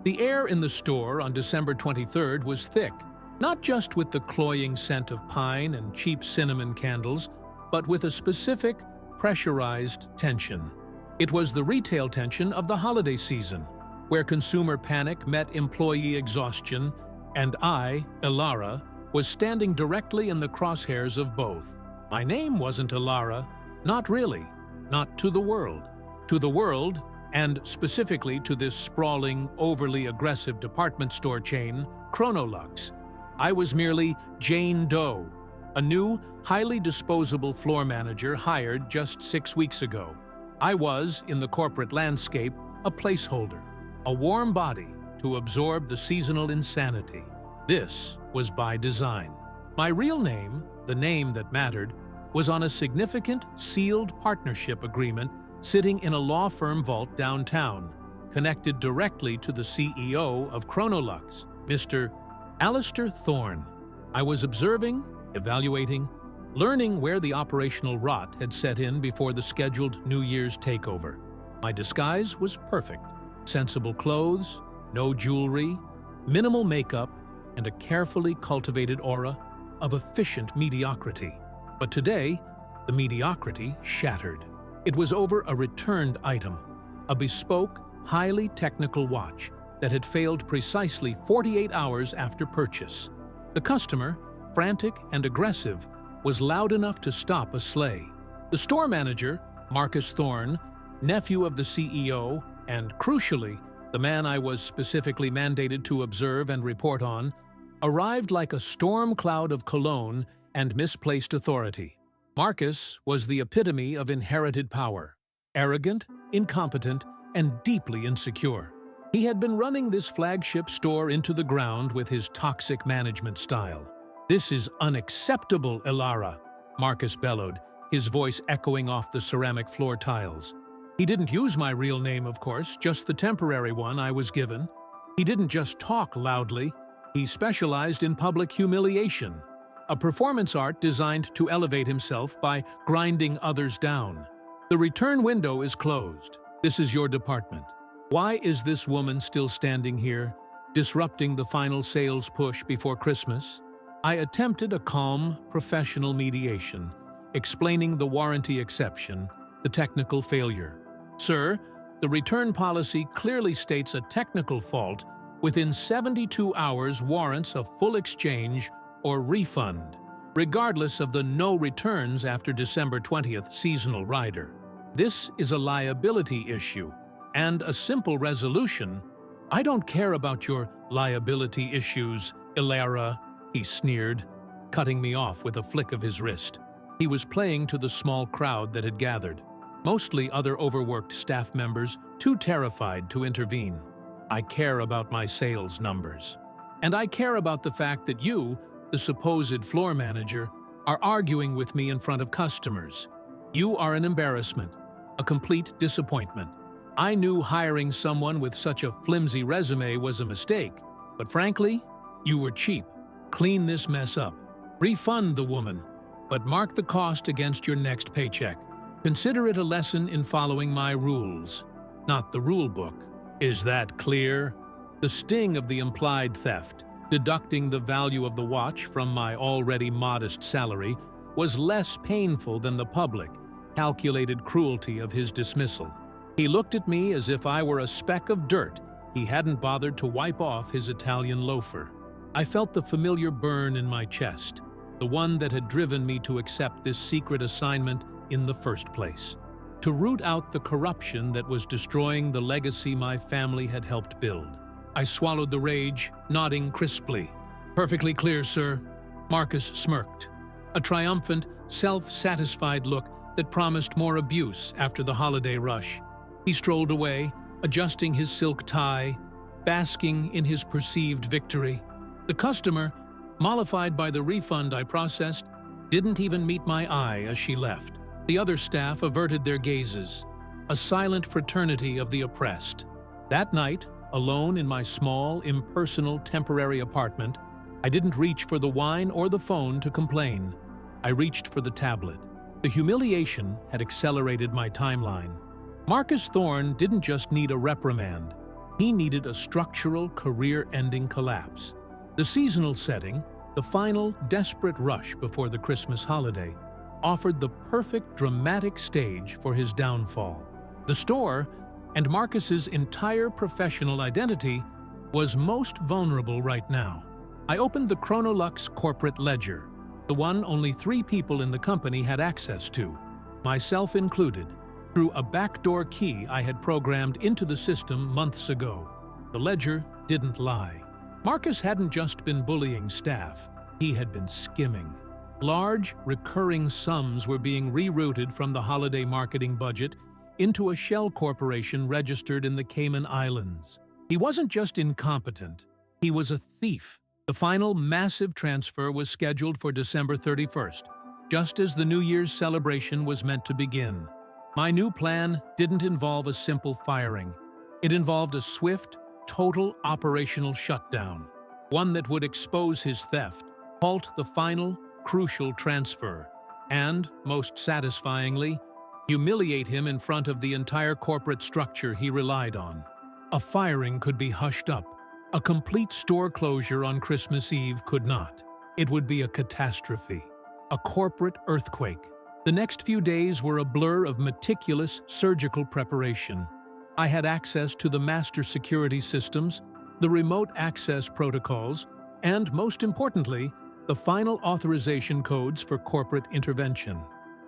The air in the store on December 23rd was thick, not just with the cloying scent of pine and cheap cinnamon candles, but with a specific, pressurized tension. It was the retail tension of the holiday season, where consumer panic met employee exhaustion, and I, Elara, was standing directly in the crosshairs of both. My name wasn't Elara, not really, not to the world. To the world, and specifically to this sprawling, overly aggressive department store chain, ChronoLux, I was merely Jane Doe, a new, highly disposable floor manager hired just 6 weeks ago. I was, in the corporate landscape, a placeholder, a warm body to absorb the seasonal insanity. This was by design. My real name, the name that mattered, was on a significant, sealed partnership agreement sitting in a law firm vault downtown, connected directly to the CEO of ChronoLux, Mr. Marcus Thorne. I was observing, evaluating, learning where the operational rot had set in before the scheduled New Year's takeover. My disguise was perfect. Sensible clothes, no jewelry, minimal makeup, and a carefully cultivated aura of efficient mediocrity. But today, the mediocrity shattered. It was over a returned item, a bespoke, highly technical watch that had failed precisely 48 hours after purchase. The customer, frantic and aggressive, was loud enough to stop a sleigh. The store manager, Marcus Thorne, nephew of the CEO, and crucially, the man I was specifically mandated to observe and report on, arrived like a storm cloud of cologne and misplaced authority. Marcus was the epitome of inherited power, arrogant, incompetent, and deeply insecure. He had been running this flagship store into the ground with his toxic management style. "This is unacceptable, Elara," Marcus bellowed, his voice echoing off the ceramic floor tiles. He didn't use my real name, of course, just the temporary one I was given. He didn't just talk loudly, he specialized in public humiliation, a performance art designed to elevate himself by grinding others down. "The return window is closed. This is your department. Why is this woman still standing here, disrupting the final sales push before Christmas?" I attempted a calm, professional mediation, explaining the warranty exception, the technical failure. "Sir, the return policy clearly states a technical fault within 72 hours warrants a full exchange or refund, regardless of the no returns after December 20th seasonal rider. This is a liability issue, and a simple resolution." "I don't care about your liability issues, Elara," he sneered, cutting me off with a flick of his wrist. He was playing to the small crowd that had gathered, mostly other overworked staff members too terrified to intervene. "I care about my sales numbers. And I care about the fact that you, the supposed floor manager, are arguing with me in front of customers. You are an embarrassment, a complete disappointment. I knew hiring someone with such a flimsy resume was a mistake, but frankly, you were cheap. Clean this mess up. Refund the woman, but mark the cost against your next paycheck. Consider it a lesson in following my rules, not the rule book. Is that clear?" The sting of the implied theft, deducting the value of the watch from my already modest salary, was less painful than the public, calculated cruelty of his dismissal. He looked at me as if I were a speck of dirt he hadn't bothered to wipe off his Italian loafer. I felt the familiar burn in my chest, the one that had driven me to accept this secret assignment in the first place. To root out the corruption that was destroying the legacy my family had helped build. I swallowed the rage, nodding crisply. "Perfectly clear, sir." Marcus smirked, a triumphant, self-satisfied look that promised more abuse after the holiday rush. He strolled away, adjusting his silk tie, basking in his perceived victory. The customer, mollified by the refund I processed, didn't even meet my eye as she left. The other staff averted their gazes, a silent fraternity of the oppressed. That night, alone in my small, impersonal, temporary apartment, I didn't reach for the wine or the phone to complain. I reached for the tablet. The humiliation had accelerated my timeline. Marcus Thorne didn't just need a reprimand. He needed a structural, career-ending collapse. The seasonal setting, the final, desperate rush before the Christmas holiday, offered the perfect dramatic stage for his downfall. The store, and Marcus's entire professional identity, was most vulnerable right now. I opened the ChronoLux corporate ledger, the one only 3 people in the company had access to, myself included, through a backdoor key I had programmed into the system months ago. The ledger didn't lie. Marcus hadn't just been bullying staff, he had been skimming. Large, recurring sums were being rerouted from the holiday marketing budget into a shell corporation registered in the Cayman Islands. He wasn't just incompetent, he was a thief. The final massive transfer was scheduled for December 31st, just as the New Year's celebration was meant to begin. My new plan didn't involve a simple firing. It involved a swift, total operational shutdown, one that would expose his theft, halt the final, crucial transfer, and, most satisfyingly, humiliate him in front of the entire corporate structure he relied on. A firing could be hushed up. A complete store closure on Christmas Eve could not. It would be a catastrophe, a corporate earthquake. The next few days were a blur of meticulous surgical preparation. I had access to the master security systems, the remote access protocols, and, most importantly, the final authorization codes for corporate intervention.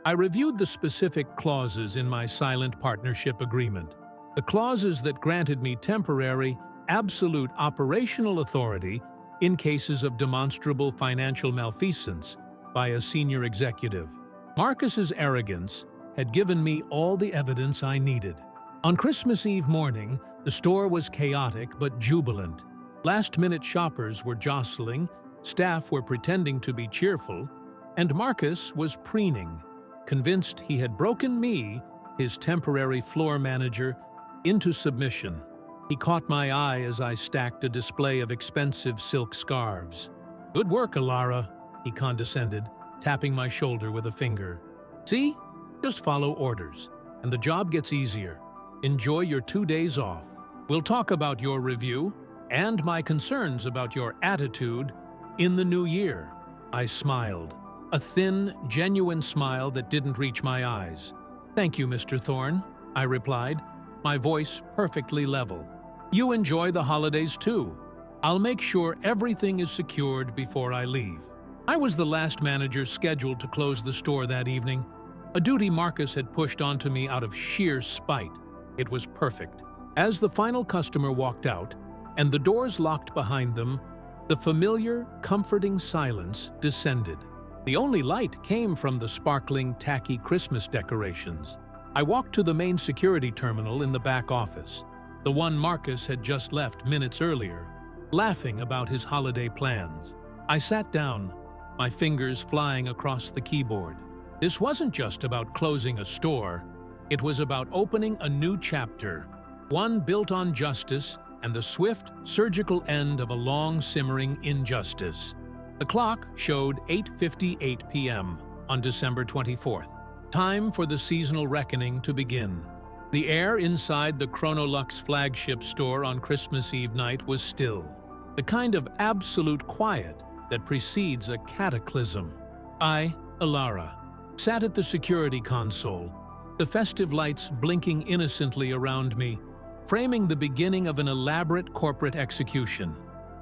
I reviewed the specific clauses in my silent partnership agreement, the clauses that granted me temporary, absolute operational authority in cases of demonstrable financial malfeasance by a senior executive. Marcus's arrogance had given me all the evidence I needed. On Christmas Eve morning, the store was chaotic but jubilant. Last-minute shoppers were jostling, staff were pretending to be cheerful, and Marcus was preening, convinced he had broken me, his temporary floor manager, into submission. He caught my eye as I stacked a display of expensive silk scarves. "Good work, Elara," he condescended, tapping my shoulder with a finger. "See? Just follow orders, and the job gets easier. Enjoy your 2 days off. We'll talk about your review and my concerns about your attitude in the new year." I smiled, a thin, genuine smile that didn't reach my eyes. "Thank you, Mr. Thorne," I replied, my voice perfectly level. "You enjoy the holidays too. I'll make sure everything is secured before I leave." I was the last manager scheduled to close the store that evening, a duty Marcus had pushed onto me out of sheer spite. It was perfect. As the final customer walked out, and the doors locked behind them, the familiar, comforting silence descended. The only light came from the sparkling, tacky Christmas decorations. I walked to the main security terminal in the back office, the one Marcus had just left minutes earlier, laughing about his holiday plans. I sat down, my fingers flying across the keyboard. This wasn't just about closing a store, it was about opening a new chapter, one built on justice and the swift, surgical end of a long-simmering injustice. The clock showed 8:58 p.m. on December 24th. Time for the seasonal reckoning to begin. The air inside the ChronoLux flagship store on Christmas Eve night was still, the kind of absolute quiet that precedes a cataclysm. I, Elara, sat at the security console, the festive lights blinking innocently around me, framing the beginning of an elaborate corporate execution.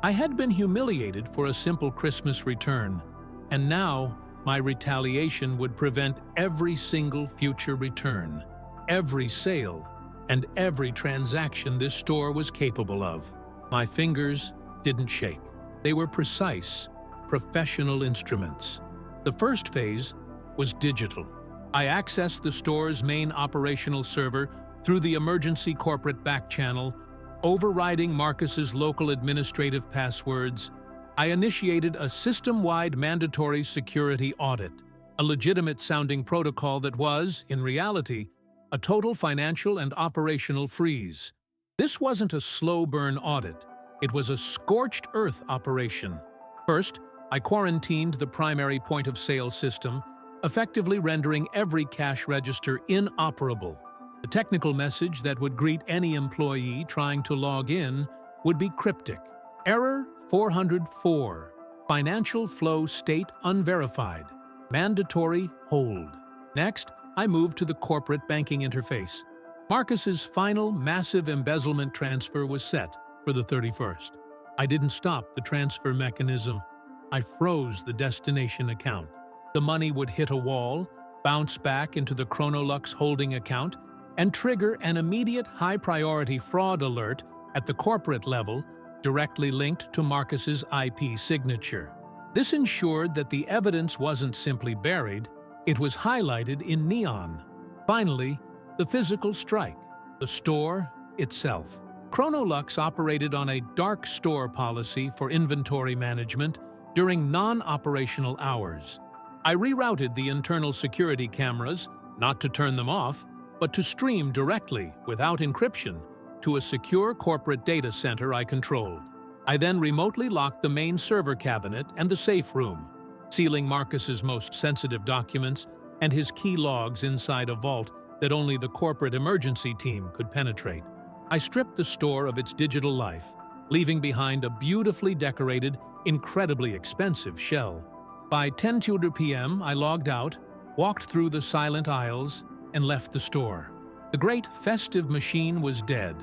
I had been humiliated for a simple Christmas return, and now my retaliation would prevent every single future return, every sale, and every transaction this store was capable of. My fingers didn't shake. They were precise, professional instruments. The first phase was digital. I accessed the store's main operational server through the emergency corporate back channel, overriding Marcus's local administrative passwords. I initiated a system-wide mandatory security audit, a legitimate-sounding protocol that was, in reality, a total financial and operational freeze. This wasn't a slow-burn audit. It was a scorched-earth operation. First, I quarantined the primary point-of-sale system, effectively rendering every cash register inoperable. The technical message that would greet any employee trying to log in would be cryptic. Error 404. Financial flow state unverified. Mandatory hold. Next, I moved to the corporate banking interface. Marcus's final massive embezzlement transfer was set for the 31st. I didn't stop the transfer mechanism. I froze the destination account. The money would hit a wall, bounce back into the ChronoLux holding account, and trigger an immediate high-priority fraud alert at the corporate level, directly linked to Marcus's IP signature. This ensured that the evidence wasn't simply buried, it was highlighted in neon. Finally, the physical strike, the store itself. ChronoLux operated on a dark store policy for inventory management during non-operational hours. I rerouted the internal security cameras, not to turn them off, but to stream directly, without encryption, to a secure corporate data center I controlled. I then remotely locked the main server cabinet and the safe room, sealing Marcus's most sensitive documents and his key logs inside a vault that only the corporate emergency team could penetrate. I stripped the store of its digital life, leaving behind a beautifully decorated, incredibly expensive shell. By 10:02 p.m., I logged out, walked through the silent aisles, and left the store. The great festive machine was dead,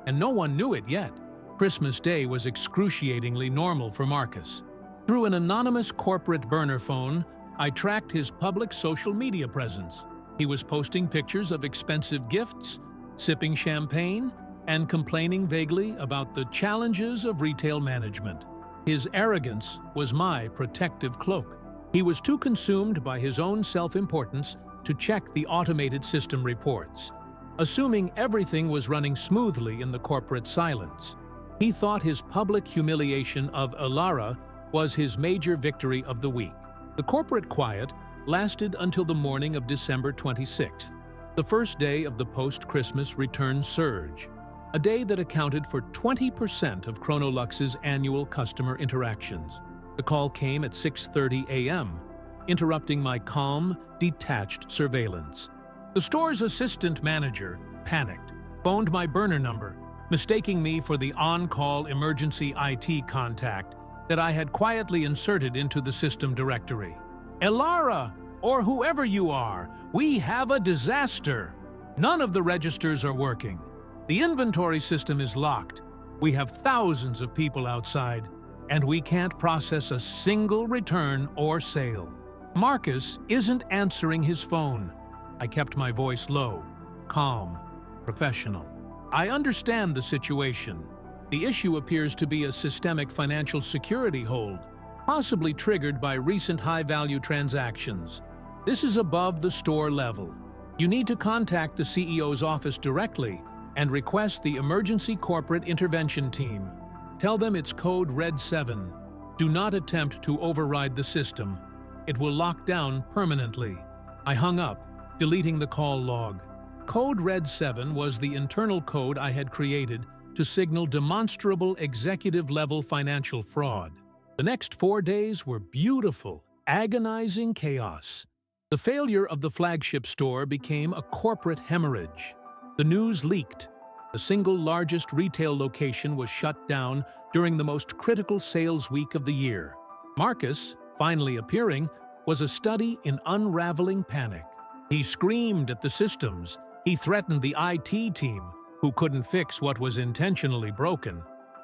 and no one knew it yet. Christmas Day was excruciatingly normal for Marcus. Through an anonymous corporate burner phone, I tracked his public social media presence. He was posting pictures of expensive gifts, sipping champagne, and complaining vaguely about the challenges of retail management. His arrogance was my protective cloak. He was too consumed by his own self-importance to check the automated system reports, assuming everything was running smoothly in the corporate silence. He thought his public humiliation of Elara was his major victory of the week. The corporate quiet lasted until the morning of December 26th, the first day of the post-Christmas return surge, a day that accounted for 20% of ChronoLux's annual customer interactions. The call came at 6:30 a.m., interrupting my calm, detached surveillance. The store's assistant manager, panicked, phoned my burner number, mistaking me for the on-call emergency IT contact that I had quietly inserted into the system directory. "Elara, or whoever you are, we have a disaster. None of the registers are working. The inventory system is locked. We have thousands of people outside, and we can't process a single return or sale." Marcus isn't answering his phone. I kept my voice low, calm, professional. "I understand the situation. The issue appears to be a systemic financial security hold, possibly triggered by recent high-value transactions. This is above the store level. You need to contact the CEO's office directly and request the emergency corporate intervention team. Tell them it's code Red 7. Do not attempt to override the system. It will lock down permanently." I hung up, deleting the call log. Code Red 7 was the internal code I had created to signal demonstrable executive-level financial fraud. The next 4 days were beautiful, agonizing chaos. The failure of the flagship store became a corporate hemorrhage. The news leaked. The single largest retail location was shut down during the most critical sales week of the year. Marcus, finally appearing, was a study in unraveling panic. He screamed at the systems. He threatened the IT team, who couldn't fix what was intentionally broken.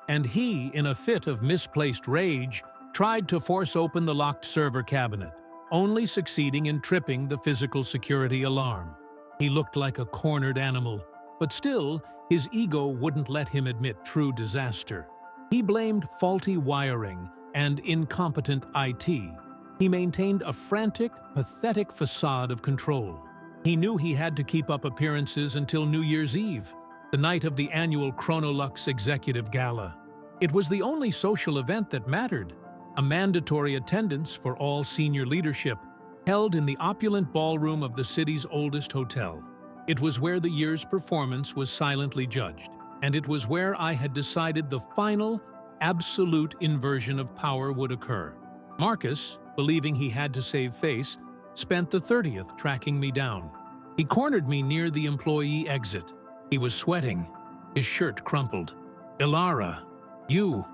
And he, in a fit of misplaced rage, tried to force open the locked server cabinet, only succeeding in tripping the physical security alarm. He looked like a cornered animal, but still, his ego wouldn't let him admit true disaster. He blamed faulty wiring and incompetent IT. He maintained a frantic, pathetic facade of control. He knew he had to keep up appearances until New Year's Eve, the night of the annual ChronoLux Executive Gala. It was the only social event that mattered, a mandatory attendance for all senior leadership, held in the opulent ballroom of the city's oldest hotel. It was where the year's performance was silently judged, and it was where I had decided the final, absolute inversion of power would occur. Marcus, believing he had to save face, spent the 30th tracking me down. He cornered me near the employee exit. He was sweating, his shirt crumpled. "Elara, you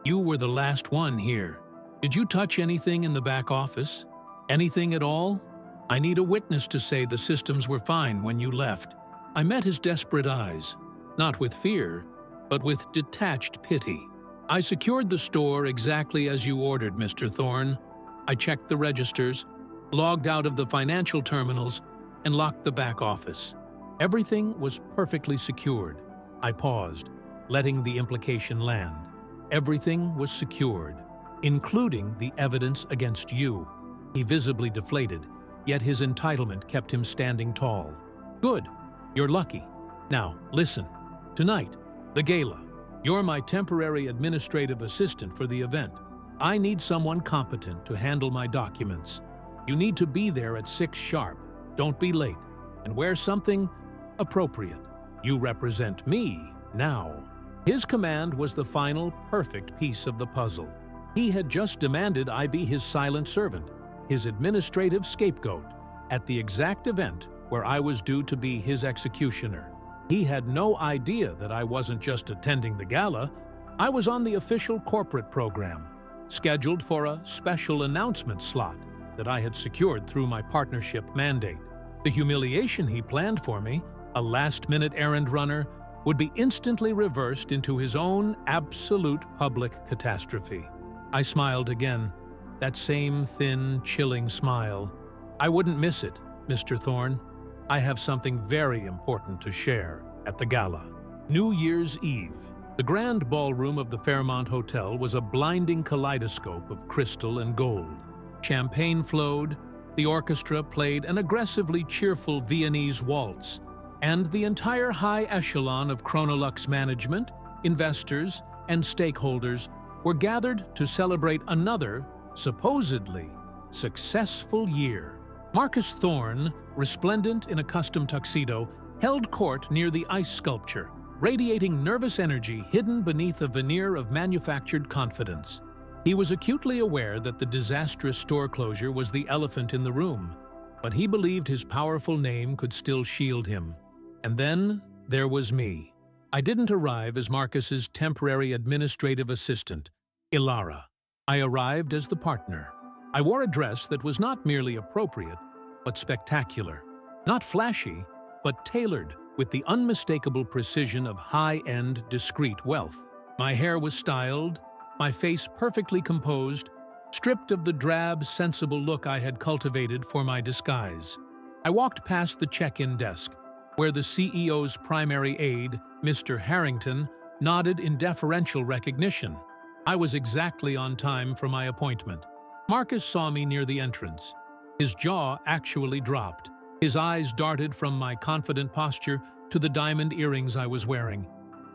were the last one here. Did you touch anything in the back office? Anything at all? I need a witness to say the systems were fine when you left." I met his desperate eyes, not with fear, but with detached pity. "I secured the store exactly as you ordered, Mr. Thorne. I checked the registers, logged out of the financial terminals, and locked the back office. Everything was perfectly secured." I paused, letting the implication land. "Everything was secured, including the evidence against you." He visibly deflated, yet his entitlement kept him standing tall. "Good. You're lucky. Now, listen. Tonight, the gala. You're my temporary administrative assistant for the event. I need someone competent to handle my documents. You need to be there at 6 sharp. Don't be late. And wear something appropriate. You represent me now." His command was the final, perfect piece of the puzzle. He had just demanded I be his silent servant, his administrative scapegoat, at the exact event where I was due to be his executioner. He had no idea that I wasn't just attending the gala. I was on the official corporate program, scheduled for a special announcement slot that I had secured through my partnership mandate. The humiliation he planned for me, a last-minute errand runner, would be instantly reversed into his own absolute public catastrophe. I smiled again, that same thin, chilling smile. "I wouldn't miss it, Mr. Thorne. I have something very important to share at the gala." New Year's Eve. The grand ballroom of the Fairmont Hotel was a blinding kaleidoscope of crystal and gold. Champagne flowed, the orchestra played an aggressively cheerful Viennese waltz, and the entire high echelon of ChronoLux management, investors, and stakeholders were gathered to celebrate another, supposedly, successful year. Marcus Thorne, resplendent in a custom tuxedo, held court near the ice sculpture, radiating nervous energy hidden beneath a veneer of manufactured confidence. He was acutely aware that the disastrous store closure was the elephant in the room, but he believed his powerful name could still shield him. And then there was me. I didn't arrive as Marcus's temporary administrative assistant, Elara. I arrived as the partner. I wore a dress that was not merely appropriate, but spectacular. Not flashy, but tailored with the unmistakable precision of high-end, discreet wealth. My hair was styled, my face perfectly composed, stripped of the drab, sensible look I had cultivated for my disguise. I walked past the check-in desk, where the CEO's primary aide, Mr. Harrington, nodded in deferential recognition. I was exactly on time for my appointment. Marcus saw me near the entrance. His jaw actually dropped. His eyes darted from my confident posture to the diamond earrings I was wearing,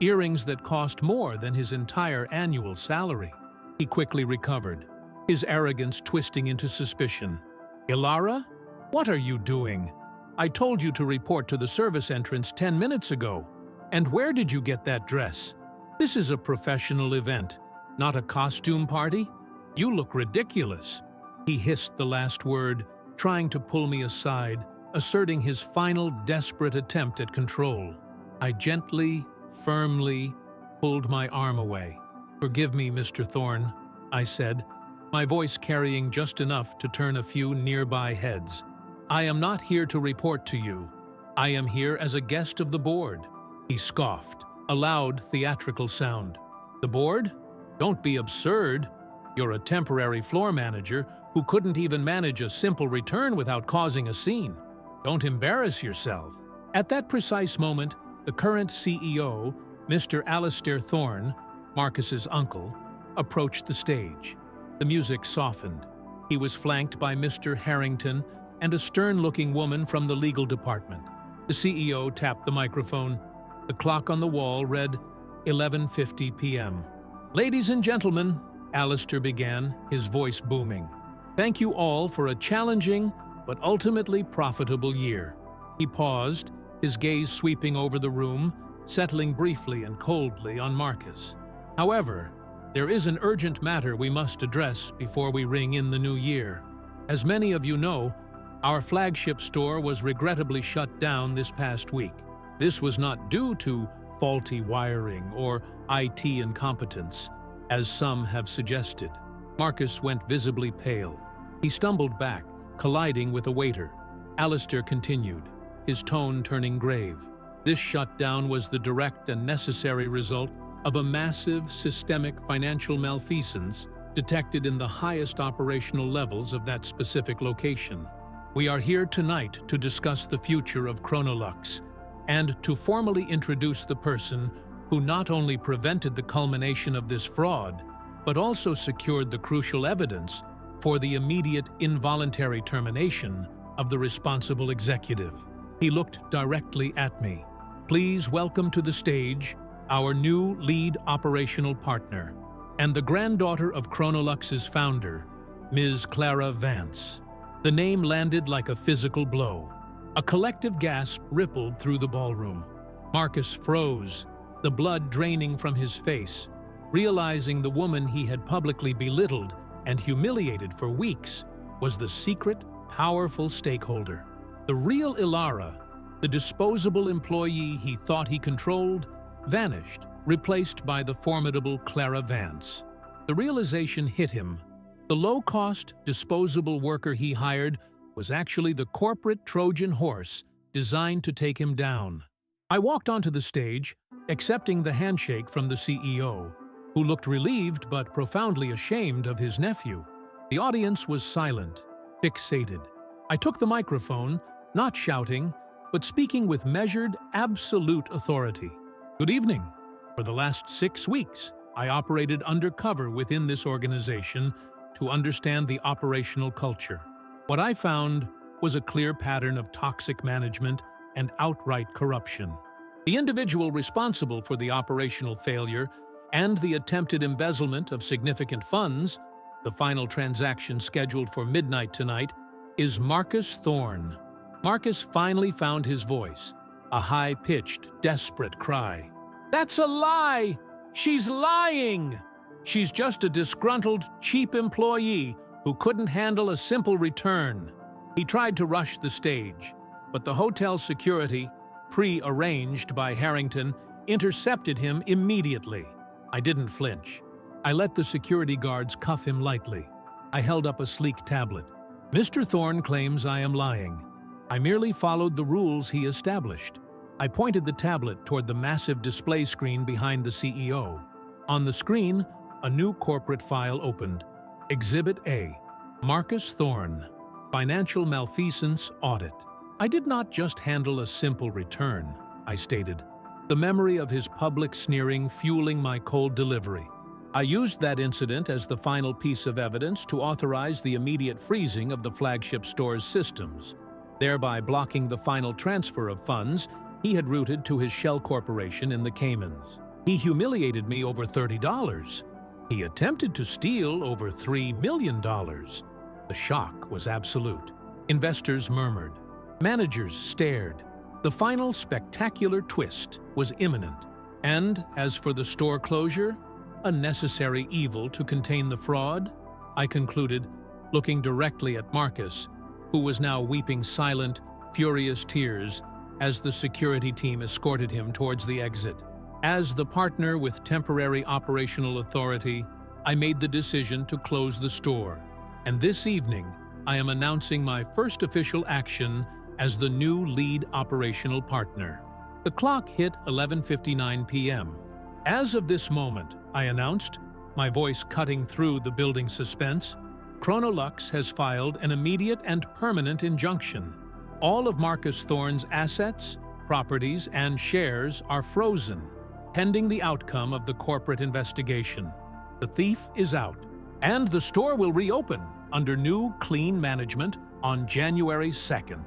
earrings that cost more than his entire annual salary. He quickly recovered, his arrogance twisting into suspicion. "Elara, what are you doing? I told you to report to the service entrance 10 minutes ago. And where did you get that dress? This is a professional event, not a costume party. You look ridiculous." He hissed the last word, trying to pull me aside, asserting his final desperate attempt at control. I gently, firmly pulled my arm away. "Forgive me, Mr. Thorne," I said, my voice carrying just enough to turn a few nearby heads. "I am not here to report to you. I am here as a guest of the board." He scoffed, a loud, theatrical sound. "The board? Don't be absurd. You're a temporary floor manager who couldn't even manage a simple return without causing a scene. Don't embarrass yourself." At that precise moment, the current CEO, Mr. Alistair Thorne, Marcus's uncle, approached the stage. The music softened. He was flanked by Mr. Harrington and a stern-looking woman from the legal department. The CEO tapped the microphone. The clock on the wall read 11:50 p.m. "Ladies and gentlemen," Alistair began, his voice booming, "thank you all for a challenging but ultimately profitable year." He paused, his gaze sweeping over the room, settling briefly and coldly on Marcus. "However, there is an urgent matter we must address before we ring in the new year. As many of you know, Our flagship store was regrettably shut down this past week. This was not due to faulty wiring or IT incompetence, as some have suggested. Marcus went visibly pale. He stumbled back, colliding with a waiter. Alistair continued, his tone turning grave. This shutdown was the direct and necessary result of a massive systemic financial malfeasance detected in the highest operational levels of that specific location. We are here tonight to discuss the future of ChronoLux and to formally introduce the person who not only prevented the culmination of this fraud, but also secured the crucial evidence for the immediate involuntary termination of the responsible executive. He looked directly at me. Please welcome to the stage our new lead operational partner and the granddaughter of ChronoLux's founder, Ms. Clara Vance. The name landed like a physical blow. A collective gasp rippled through the ballroom. Marcus froze, the blood draining from his face, realizing the woman he had publicly belittled and humiliated for weeks was the secret, powerful stakeholder. The real Elara, the disposable employee he thought he controlled, vanished, replaced by the formidable Clara Vance. The realization hit him. The low-cost, disposable worker he hired was actually the corporate Trojan horse designed to take him down. I walked onto the stage, accepting the handshake from the CEO, who looked relieved but profoundly ashamed of his nephew. The audience was silent, fixated. I took the microphone, not shouting, but speaking with measured, absolute authority. Good evening. For the last 6 weeks, I operated undercover within this organization to understand the operational culture. What I found was a clear pattern of toxic management and outright corruption. The individual responsible for the operational failure and the attempted embezzlement of significant funds, the final transaction scheduled for midnight tonight, is Marcus Thorne. Marcus finally found his voice, a high-pitched, desperate cry. "That's a lie! She's lying! She's just a disgruntled, cheap employee who couldn't handle a simple return." He tried to rush the stage, but the hotel security, pre-arranged by Harrington, intercepted him immediately. I didn't flinch. I let the security guards cuff him lightly. I held up a sleek tablet. "Mr. Thorne claims I am lying. I merely followed the rules he established." I pointed the tablet toward the massive display screen behind the CEO. On the screen, a new corporate file opened. Exhibit A, Marcus Thorne, Financial Malfeasance Audit. I did not just handle a simple return, I stated, the memory of his public sneering fueling my cold delivery. I used that incident as the final piece of evidence to authorize the immediate freezing of the flagship store's systems, thereby blocking the final transfer of funds he had routed to his shell corporation in the Caymans. He humiliated me over $30. He attempted to steal over $3 million. The shock was absolute. Investors murmured. Managers stared. The final spectacular twist was imminent. And as for the store closure, a necessary evil to contain the fraud, I concluded, looking directly at Marcus, who was now weeping silent, furious tears as the security team escorted him towards the exit. As the partner with temporary operational authority, I made the decision to close the store. And this evening, I am announcing my first official action as the new lead operational partner. The clock hit 11:59 p.m. As of this moment, I announced, my voice cutting through the building suspense, ChronoLux has filed an immediate and permanent injunction. All of Marcus Thorne's assets, properties, and shares are frozen, pending the outcome of the corporate investigation. The thief is out, and the store will reopen under new, clean management on January 2nd.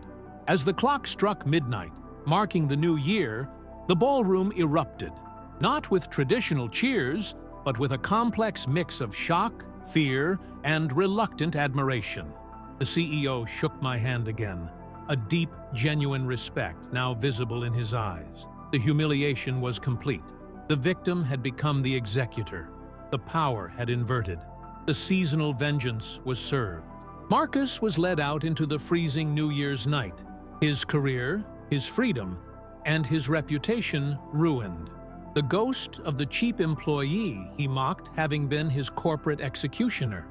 As the clock struck midnight, marking the new year, the ballroom erupted, not with traditional cheers, but with a complex mix of shock, fear, and reluctant admiration. The CEO shook my hand again, a deep, genuine respect now visible in his eyes. The humiliation was complete. The victim had become the executor. The power had inverted. The seasonal vengeance was served. Marcus was led out into the freezing New Year's night, his career, his freedom, and his reputation ruined. The ghost of the cheap employee he mocked having been his corporate executioner.